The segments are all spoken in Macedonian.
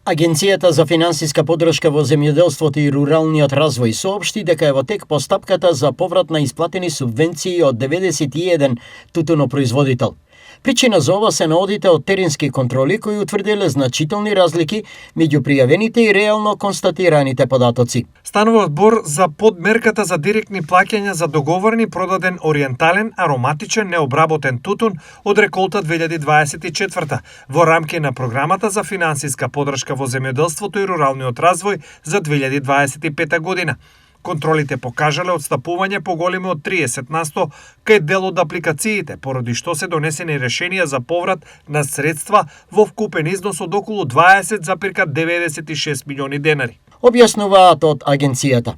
Агенцијата за финансиска поддршка во земјоделството и руралниот развој соопшти дека е во тек постапката за поврат на исплатени субвенции од 91 тутунопроизводител. Причина за ова се наодите од теренски контроли кои утврдиле значителни разлики меѓу пријавените и реално констатираните податоци. Станува збор за подмерката за директни плаќања за договорен и продаден ориентален, ароматичен, необработен тутун од реколта 2024 во рамки на програмата за финансиска поддршка во земјоделството и руралниот развој за 2025 година. Контролите покажале отстапување поголеми од 30% кај дел од апликациите, поради што се донесени решенија за поврат на средства во вкупен износ од околу 20,96 милиони денари. Објаснуваат од агенцијата.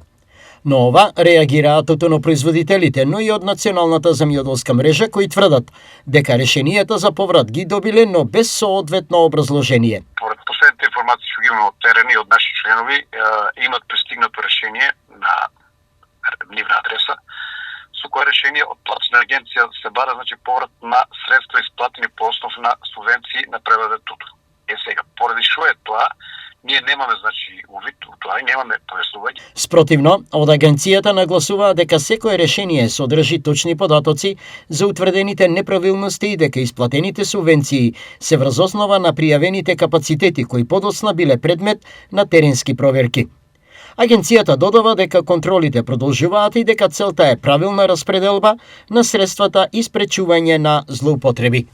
Но ова реагираат тутунопроизводителите, но и од Националната земјоделска мрежа кои тврдат дека решенијата за поврат ги добиле, но без соодветно образложение. Поред последните информации што ги имаме од терен и од наши членови, имат пристигнато решение на нивна адреса, со кое решение од платна агенција се бара поврат на средства исплатени по основ на субвенции на преведен тутун. Сега, поради што е тоа, ние немаме увид у тоа и немаме појаснување. Спротивно, од агенцијата нагласуваа дека секое решение содржи точни податоци за утврдените неправилности и дека исплатените субвенции се врз основа на пријавените капацитети кои подоцна биле предмет на теренски проверки. Агенцијата додава дека контролите продолжуваат и дека целта е правилна распределба на средствата и спречување на злоупотреби.